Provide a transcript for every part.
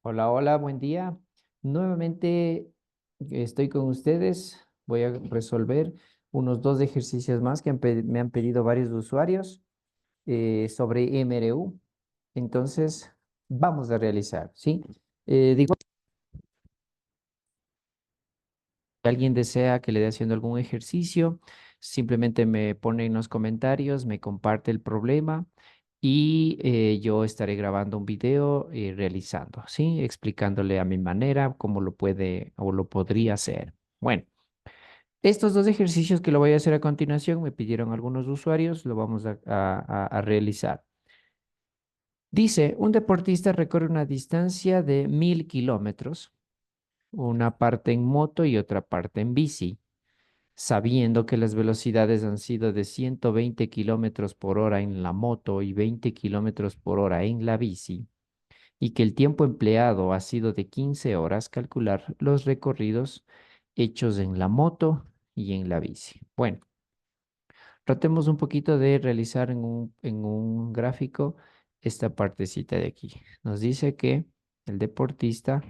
Hola, hola, buen día. Nuevamente estoy con ustedes. Voy a resolver unos dos ejercicios más que me han pedido varios usuarios sobre MRU. Entonces, vamos a realizar, ¿sí? Digo, si alguien desea que le dé haciendo algún ejercicio, simplemente me pone en los comentarios, me comparte el problema y yo estaré grabando un video y realizando, ¿sí? Explicándole a mi manera cómo lo puede o lo podría hacer. Bueno, estos dos ejercicios que lo voy a hacer a continuación me pidieron algunos usuarios, lo vamos a realizar. Dice, un deportista recorre una distancia de 1000 kilómetros, una parte en moto y otra parte en bici, sabiendo que las velocidades han sido de 120 kilómetros por hora en la moto y 20 kilómetros por hora en la bici, y que el tiempo empleado ha sido de 15 horas, calcular los recorridos hechos en la moto y en la bici. Bueno, tratemos un poquito de realizar en un gráfico esta partecita de aquí. Nos dice que el deportista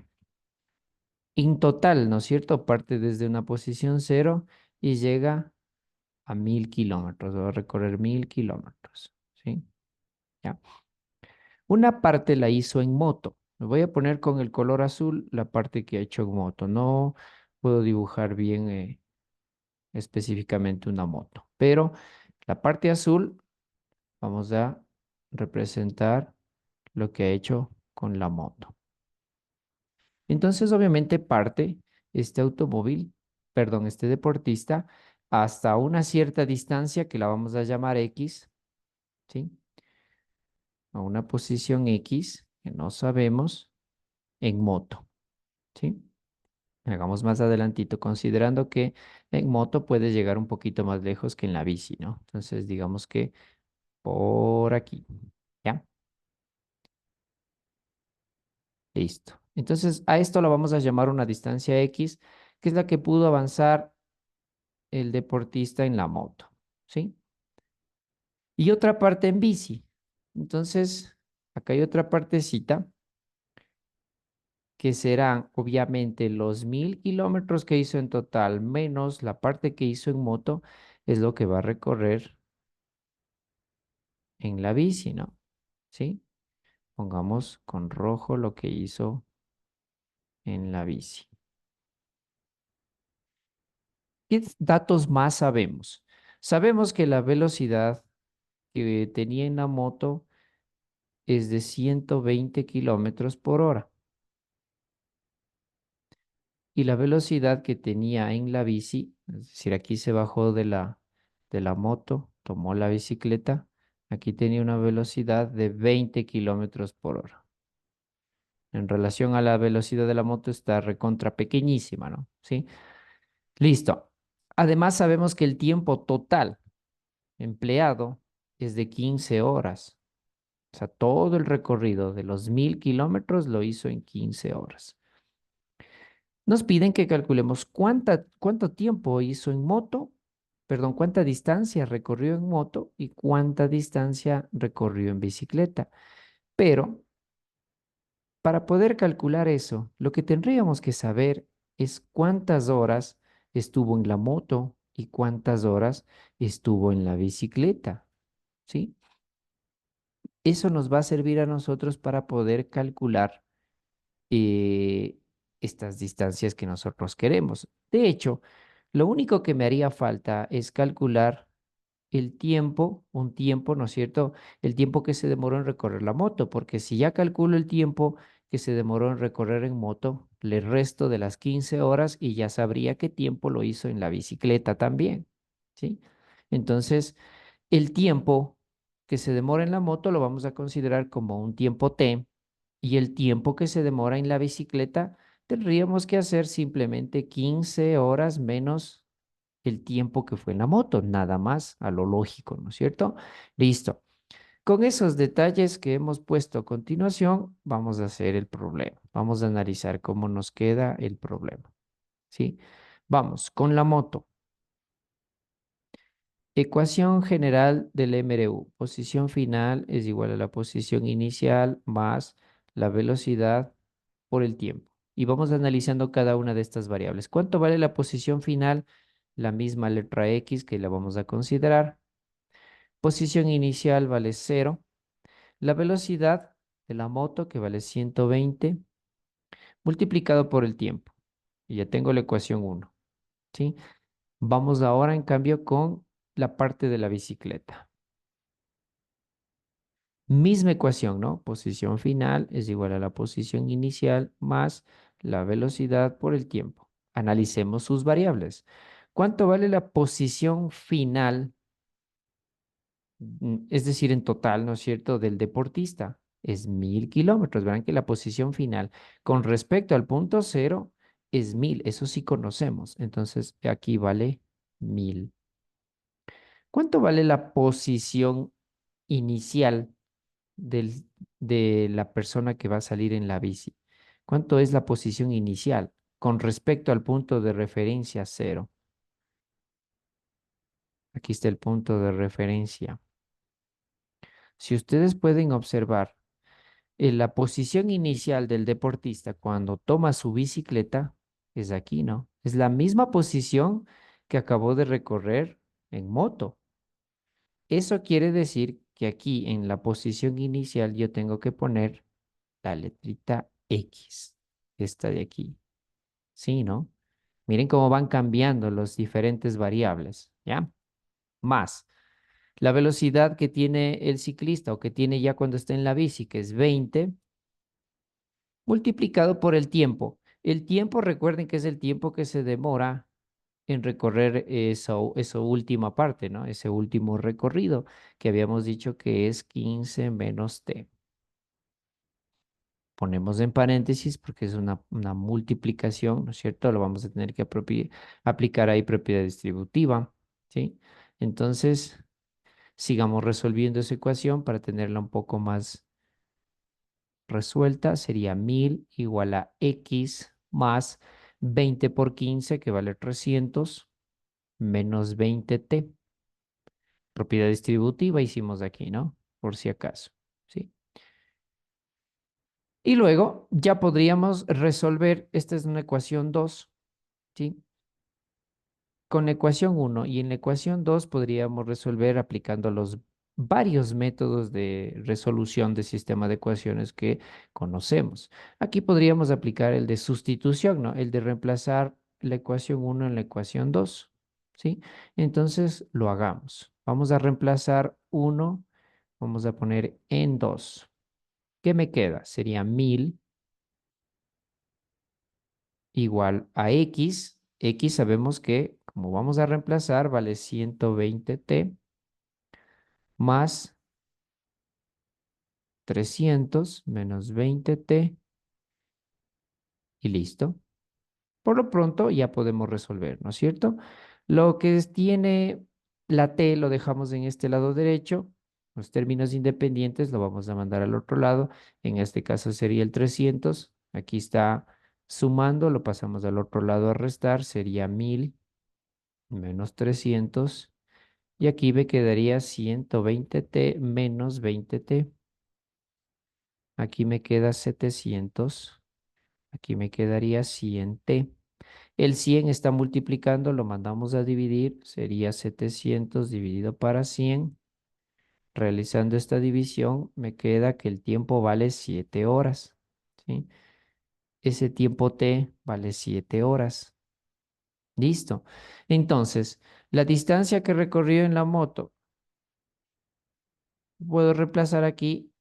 en total, ¿no es cierto? Parte desde una posición cero y llega a 1000 kilómetros, va a recorrer 1000 kilómetros, ¿sí? Ya. Una parte la hizo en moto. Me voy a poner con el color azul la parte que ha hecho en moto. No puedo dibujar bien específicamente una moto, pero la parte azul vamos a representar lo que ha hecho con la moto. Entonces, obviamente parte este automóvil, perdón, este deportista, hasta una cierta distancia que la vamos a llamar X, ¿sí? A una posición X que no sabemos en moto, ¿sí? Hagamos más adelantito, considerando que en moto puede llegar un poquito más lejos que en la bici, ¿no? Entonces, digamos que por aquí, ¿ya? Listo. Entonces, a esto lo vamos a llamar una distancia X, que es la que pudo avanzar el deportista en la moto, ¿sí? Y otra parte en bici. Entonces, acá hay otra partecita que serán obviamente los 1000 kilómetros que hizo en total, menos la parte que hizo en moto, es lo que va a recorrer en la bici, ¿no? ¿Sí? Pongamos con rojo lo que hizo en la bici. ¿Qué datos más sabemos? Sabemos que la velocidad que tenía en la moto es de 120 kilómetros por hora. Y la velocidad que tenía en la bici, es decir, aquí se bajó de la moto, tomó la bicicleta, aquí tenía una velocidad de 20 kilómetros por hora. En relación a la velocidad de la moto está recontra pequeñísima, ¿no? ¿Sí? Listo. Además sabemos que el tiempo total empleado es de 15 horas. O sea, todo el recorrido de los 1000 kilómetros lo hizo en 15 horas. Nos piden que calculemos cuánto tiempo hizo en moto, perdón, cuánta distancia recorrió en moto y cuánta distancia recorrió en bicicleta. Pero para poder calcular eso, lo que tendríamos que saber es cuántas horas estuvo en la moto y cuántas horas estuvo en la bicicleta, ¿sí? Eso nos va a servir a nosotros para poder calcular eh, estas distancias que nosotros queremos. De hecho, lo único que me haría falta es calcular el tiempo, un tiempo, ¿no es cierto? El tiempo que se demoró en recorrer la moto, porque si ya calculo el tiempo que se demoró en recorrer en moto, le resto de las 15 horas y ya sabría qué tiempo lo hizo en la bicicleta también, ¿sí? Entonces, el tiempo que se demora en la moto lo vamos a considerar como un tiempo T y el tiempo que se demora en la bicicleta tendríamos que hacer simplemente 15 horas menos el tiempo que fue en la moto, nada más a lo lógico, ¿no es cierto? Listo. Con esos detalles que hemos puesto a continuación, vamos a hacer el problema. Vamos a analizar cómo nos queda el problema, ¿sí? Vamos, con la moto. Ecuación general del MRU. Posición final es igual a la posición inicial más la velocidad por el tiempo. Y vamos analizando cada una de estas variables. ¿Cuánto vale la posición final? La misma letra X que la vamos a considerar. Posición inicial vale 0. La velocidad de la moto que vale 120 multiplicado por el tiempo. Y ya tengo la ecuación 1, ¿sí? Vamos ahora en cambio con la parte de la bicicleta. Misma ecuación, ¿no? Posición final es igual a la posición inicial más la velocidad por el tiempo. Analicemos sus variables. ¿Cuánto vale la posición final? Es decir, en total, ¿no es cierto?, del deportista. Es 1000 kilómetros. Verán que la posición final con respecto al punto cero es 1000. Eso sí conocemos. Entonces, aquí vale 1000. ¿Cuánto vale la posición inicial del, de la persona que va a salir en la bici? ¿Cuánto es la posición inicial con respecto al punto de referencia cero? Aquí está el punto de referencia. Si ustedes pueden observar, la posición inicial del deportista cuando toma su bicicleta es aquí, ¿no? Es la misma posición que acabó de recorrer en moto. Eso quiere decir que aquí en la posición inicial yo tengo que poner la letrita X, esta de aquí. ¿Sí, no? Miren cómo van cambiando las diferentes variables, ¿ya? Más la velocidad que tiene el ciclista o que tiene ya cuando está en la bici, que es 20, multiplicado por el tiempo. El tiempo, recuerden que es el tiempo que se demora en recorrer esa última parte, ¿no? Ese último recorrido que habíamos dicho que es 15 menos t. Ponemos en paréntesis porque es una multiplicación, ¿no es cierto? Lo vamos a tener que aplicar ahí propiedad distributiva, ¿sí? Entonces, sigamos resolviendo esa ecuación para tenerla un poco más resuelta. Sería 1000 igual a x más 20 por 15, que vale 300, menos 20t. Propiedad distributiva hicimos aquí, ¿no? Por si acaso, ¿sí? Y luego ya podríamos resolver, esta es una ecuación 2, ¿sí? Con la ecuación 1 y en la ecuación 2 podríamos resolver aplicando los varios métodos de resolución de sistema de ecuaciones que conocemos. Aquí podríamos aplicar el de sustitución, ¿no? El de reemplazar la ecuación 1 en la ecuación 2, ¿sí? Entonces lo hagamos. Vamos a reemplazar 1, vamos a poner en 2. ¿Qué me queda? Sería 1000 igual a x. X sabemos que, como vamos a reemplazar, vale 120t más 300 menos 20t y listo. Por lo pronto ya podemos resolver, ¿no es cierto? Lo que tiene la t lo dejamos en este lado derecho. Los términos independientes lo vamos a mandar al otro lado. En este caso sería el 300. Aquí está sumando, lo pasamos al otro lado a restar. Sería 1000 menos 300. Y aquí me quedaría 120t menos 20t. Aquí me queda 700. Aquí me quedaría 100t. El 100 está multiplicando, lo mandamos a dividir. Sería 700 dividido para 100. Realizando esta división, me queda que el tiempo vale 7 horas, ¿sí? Ese tiempo t vale 7 horas. Listo. Entonces, la distancia que recorrió en la moto puedo reemplazar aquí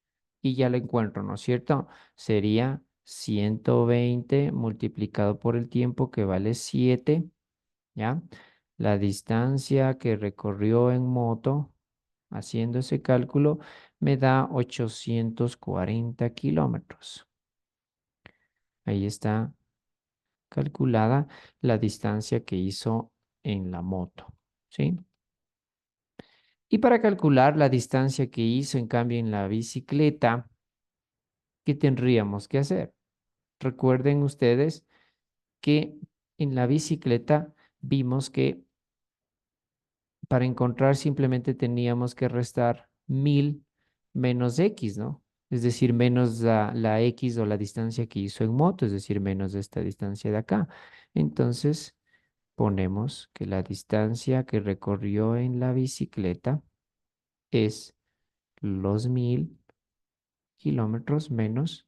y ya lo encuentro, ¿no es cierto? Sería 120 multiplicado por el tiempo que vale 7, ¿ya? La distancia que recorrió en moto, haciendo ese cálculo, me da 840 kilómetros. Ahí está calculada la distancia que hizo en la moto, ¿sí? Y para calcular la distancia que hizo en cambio en la bicicleta, ¿qué tendríamos que hacer? Recuerden ustedes que en la bicicleta vimos que para encontrar simplemente teníamos que restar 1000 menos x, ¿no? es decir, menos la X o la distancia que hizo en moto, es decir, menos de esta distancia de acá. Entonces, ponemos que la distancia que recorrió en la bicicleta es los 1000 kilómetros menos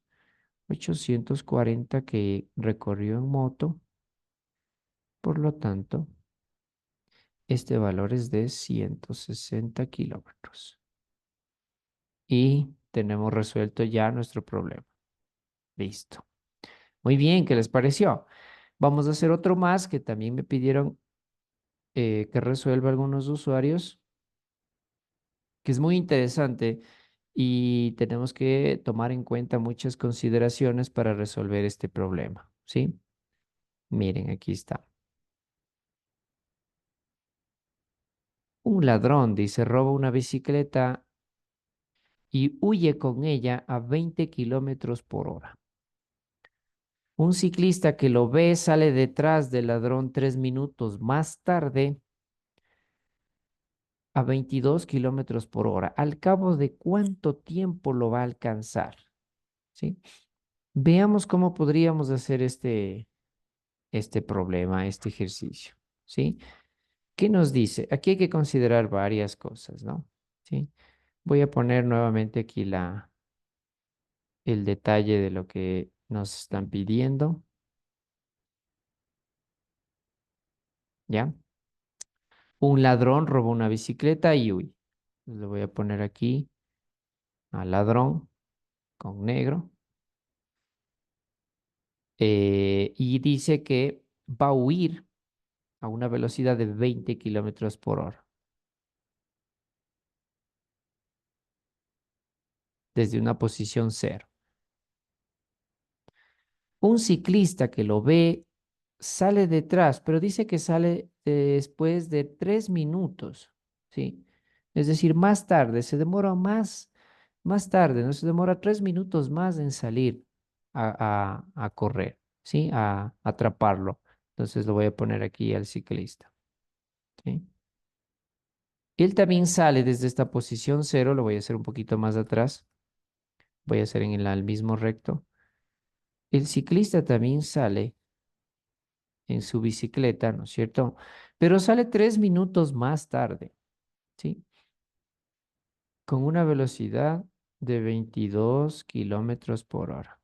840 que recorrió en moto. Por lo tanto, este valor es de 160 kilómetros. Y tenemos resuelto ya nuestro problema. Listo. Muy bien, ¿qué les pareció? Vamos a hacer otro más que también me pidieron que resuelva algunos usuarios, que es muy interesante y tenemos que tomar en cuenta muchas consideraciones para resolver este problema, ¿sí? Miren, aquí está. Un ladrón, dice, roba una bicicleta y huye con ella a 20 kilómetros por hora. Un ciclista que lo ve sale detrás del ladrón 3 minutos más tarde a 22 kilómetros por hora. ¿Al cabo de cuánto tiempo lo va a alcanzar? ¿Sí? Veamos cómo podríamos hacer este problema, este ejercicio. ¿Sí? ¿Qué nos dice? Aquí hay que considerar varias cosas, ¿no? ¿Sí? Voy a poner nuevamente aquí el detalle de lo que nos están pidiendo. ¿Ya? Un ladrón robó una bicicleta y huye. Le voy a poner aquí al ladrón con negro. Y dice que va a huir a una velocidad de 20 kilómetros por hora desde una posición cero. Un ciclista que lo ve sale detrás, pero dice que sale después de 3 minutos, ¿sí? Es decir, más tarde, se demora más tarde, ¿no? Se demora 3 minutos más en salir a correr, ¿sí? A atraparlo. Entonces lo voy a poner aquí al ciclista, ¿sí? Él también sale desde esta posición cero, lo voy a hacer un poquito más atrás, voy a hacer en el mismo recto. El ciclista también sale en su bicicleta, ¿no es cierto? Pero sale 3 minutos más tarde, ¿sí? Con una velocidad de 22 kilómetros por hora.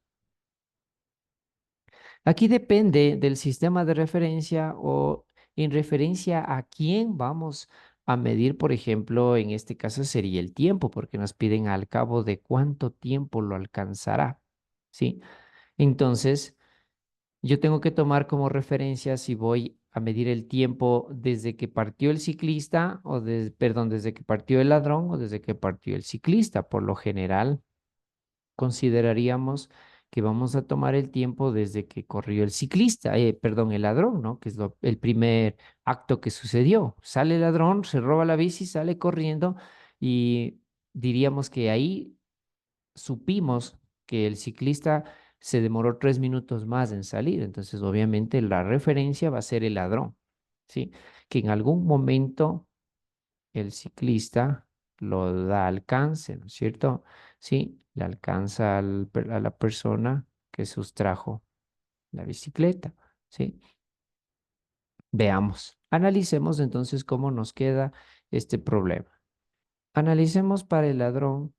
Aquí depende del sistema de referencia o en referencia a quién vamos a medir, por ejemplo, en este caso sería el tiempo, porque nos piden al cabo de cuánto tiempo lo alcanzará, ¿sí? Entonces, yo tengo que tomar como referencia si voy a medir el tiempo desde que partió el ciclista perdón, desde que partió el ladrón o desde que partió el ciclista. Por lo general, consideraríamos que vamos a tomar el tiempo desde que corrió el ciclista, perdón, el ladrón, ¿no? Que es el primer acto que sucedió. Sale el ladrón, se roba la bici, sale corriendo y diríamos que ahí supimos que el ciclista se demoró 3 minutos más en salir, entonces obviamente la referencia va a ser el ladrón, ¿sí? Que en algún momento el ciclista lo da alcance, ¿no es cierto? Sí, le alcanza a la persona que sustrajo la bicicleta, ¿sí? Veamos, analicemos entonces cómo nos queda este problema. Analicemos para el ladrón.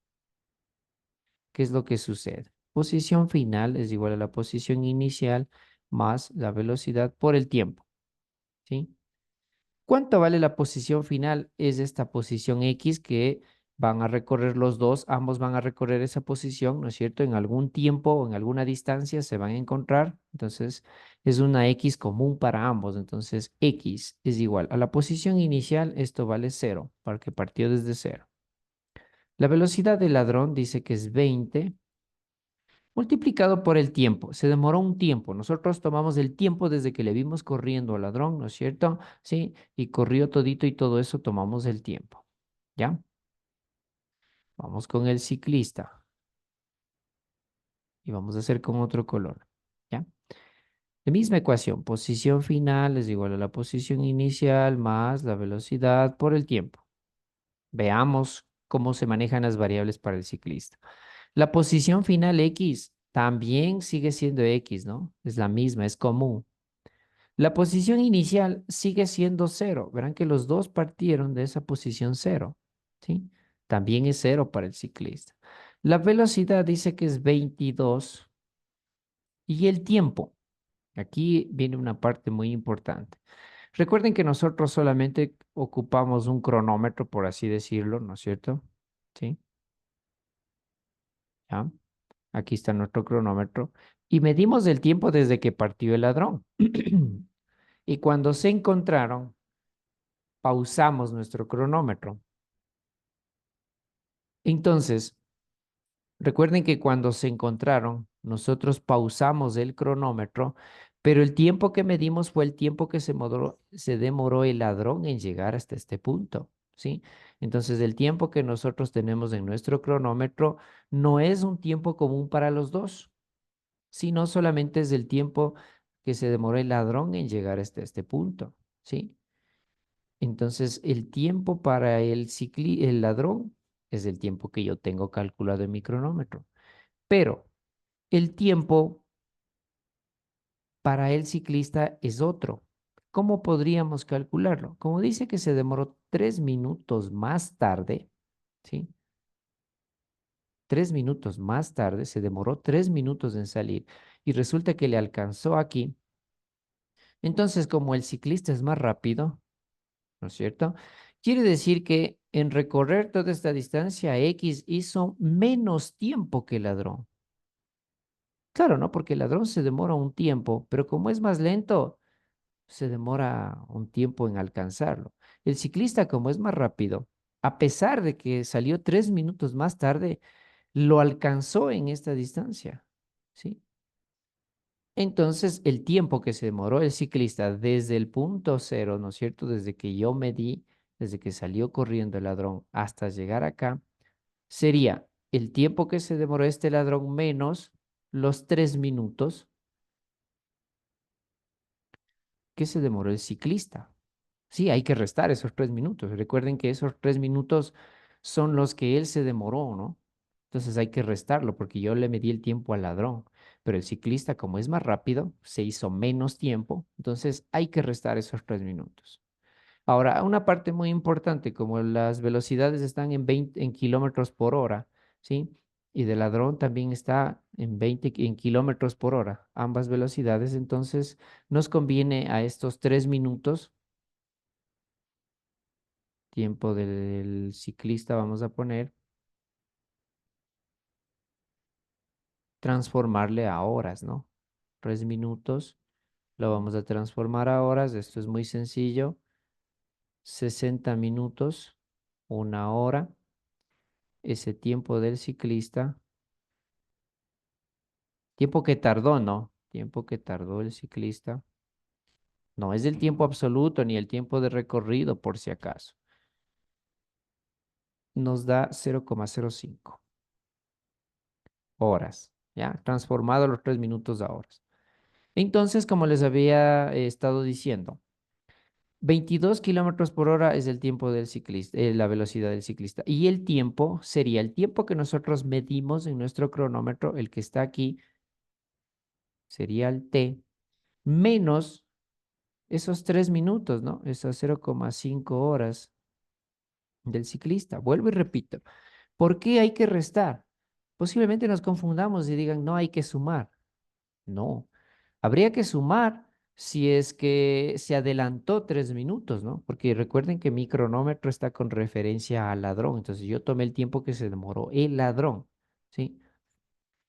¿Qué es lo que sucede? Posición final es igual a la posición inicial más la velocidad por el tiempo, ¿sí? ¿Cuánto vale la posición final? Es esta posición X que van a recorrer los dos, ambos van a recorrer esa posición, ¿no es cierto? En algún tiempo o en alguna distancia se van a encontrar, entonces es una X común para ambos, entonces X es igual a la posición inicial, esto vale cero, porque partió desde cero. La velocidad del ladrón dice que es 20 multiplicado por el tiempo. Se demoró un tiempo. Nosotros tomamos el tiempo desde que le vimos corriendo al ladrón, ¿no es cierto? Sí, y corrió todito y todo eso tomamos el tiempo. ¿Ya? Vamos con el ciclista y vamos a hacer con otro color. ¿Ya? La misma ecuación. Posición final es igual a la posición inicial más la velocidad por el tiempo. Veamos cómo se manejan las variables para el ciclista. La posición final X también sigue siendo X, ¿no? Es la misma, es común. La posición inicial sigue siendo cero. Verán que los dos partieron de esa posición cero, ¿sí? También es cero para el ciclista. La velocidad dice que es 22 y el tiempo. Aquí viene una parte muy importante. Recuerden que nosotros solamente ocupamos un cronómetro, por así decirlo, ¿no es cierto? ¿Sí? ¿Ya? Aquí está nuestro cronómetro. Y medimos el tiempo desde que partió el ladrón. Y cuando se encontraron, pausamos nuestro cronómetro. Entonces, recuerden que cuando se encontraron, nosotros pausamos el cronómetro, pero el tiempo que medimos fue el tiempo que se demoró el ladrón en llegar hasta este punto, ¿sí? Entonces, el tiempo que nosotros tenemos en nuestro cronómetro no es un tiempo común para los dos, sino solamente es el tiempo que se demoró el ladrón en llegar hasta este punto, ¿sí? Entonces, el tiempo para el ladrón es el tiempo que yo tengo calculado en mi cronómetro. Pero el tiempo para el ciclista es otro. ¿Cómo podríamos calcularlo? Como dice que se demoró 3 minutos más tarde, ¿sí? 3 minutos más tarde, se demoró 3 minutos en salir y resulta que le alcanzó aquí. Entonces, como el ciclista es más rápido, ¿no es cierto? Quiere decir que en recorrer toda esta distancia, X hizo menos tiempo que el ladrón. Claro, ¿no? Porque el ladrón se demora un tiempo, pero como es más lento, se demora un tiempo en alcanzarlo. El ciclista, como es más rápido, a pesar de que salió 3 minutos más tarde, lo alcanzó en esta distancia, ¿sí? Entonces, el tiempo que se demoró el ciclista desde el punto cero, ¿no es cierto? Desde que yo medí, desde que salió corriendo el ladrón hasta llegar acá, sería el tiempo que se demoró este ladrón menos los 3 minutos que se demoró el ciclista. Sí, hay que restar esos 3 minutos. Recuerden que esos 3 minutos son los que él se demoró, ¿no? Entonces hay que restarlo porque yo le medí el tiempo al ladrón, pero el ciclista, como es más rápido, se hizo menos tiempo, entonces hay que restar esos 3 minutos. Ahora, una parte muy importante, como las velocidades están en 20, en kilómetros por hora, ¿sí? Y del ladrón también está en 20 en kilómetros por hora, ambas velocidades, entonces nos conviene a estos 3 minutos tiempo del ciclista, vamos a poner, transformarle a horas, ¿no? 3 minutos, lo vamos a transformar a horas, esto es muy sencillo, 60 minutos, una hora, ese tiempo del ciclista, tiempo que tardó, ¿no? Tiempo que tardó el ciclista, no es el tiempo absoluto ni el tiempo de recorrido, por si acaso, nos da 0,05 horas, ¿ya? Transformado los 3 minutos a horas. Entonces, como les había estado diciendo, 22 kilómetros por hora es el tiempo del ciclista, la velocidad del ciclista. Y el tiempo sería el tiempo que nosotros medimos en nuestro cronómetro, el que está aquí, sería el T, menos esos 3 minutos, ¿no? Esas 0,5 horas del ciclista. Vuelvo y repito, ¿por qué hay que restar? Posiblemente nos confundamos y digan, no hay que sumar. No, habría que sumar si es que se adelantó 3 minutos, ¿no? Porque recuerden que mi cronómetro está con referencia al ladrón, entonces yo tomé el tiempo que se demoró el ladrón, ¿sí?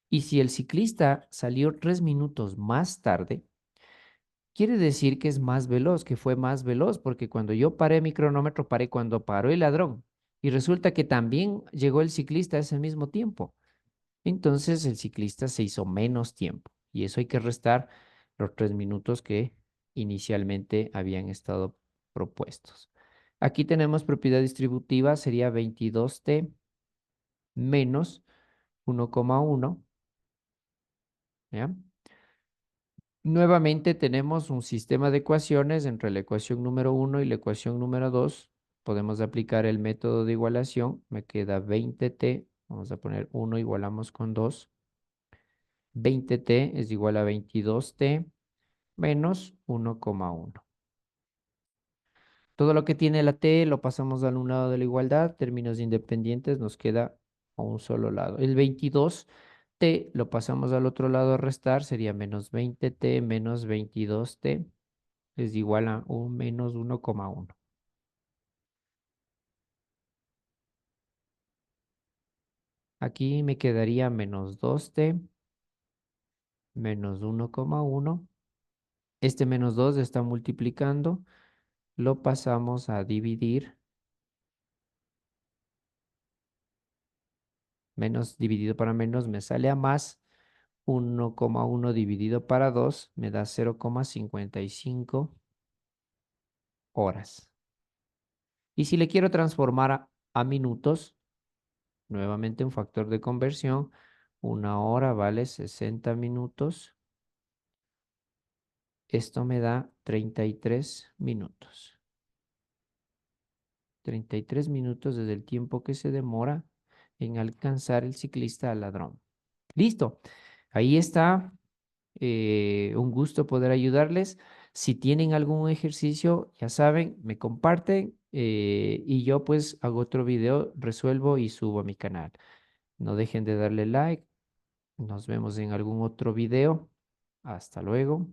Y si el ciclista salió 3 minutos más tarde, quiere decir que es más veloz, que fue más veloz, porque cuando yo paré mi cronómetro, paré cuando paró el ladrón. Y resulta que también llegó el ciclista a ese mismo tiempo. Entonces el ciclista se hizo menos tiempo y eso hay que restar los 3 minutos que inicialmente habían estado propuestos. Aquí tenemos propiedad distributiva, sería 22t menos 1,1, ¿ya? Nuevamente tenemos un sistema de ecuaciones entre la ecuación número 1 y la ecuación número 2. Podemos aplicar el método de igualación, me queda 20t Vamos a poner 1 igualamos con 2. 20t es igual a 22t menos 1,1. Todo lo que tiene la t lo pasamos al un lado de la igualdad. Términos independientes nos queda a un solo lado. El 22t lo pasamos al otro lado a restar. Sería menos 20t menos 22t es igual a un menos 1,1. Aquí me quedaría menos 2t menos 1,1. Este menos 2 está multiplicando. Lo pasamos a dividir. Menos dividido para menos me sale a más. 1,1 dividido para 2 me da 0,55 horas. Y si le quiero transformar a minutos, nuevamente un factor de conversión, una hora vale 60 minutos. Esto me da 33 minutos. 33 minutos desde el tiempo que se demora en alcanzar el ciclista al ladrón. Listo. Ahí está. Un gusto poder ayudarles. Si tienen algún ejercicio, ya saben, me comparten y yo pues hago otro video, resuelvo y subo a mi canal. No dejen de darle like. Nos vemos en algún otro video. Hasta luego.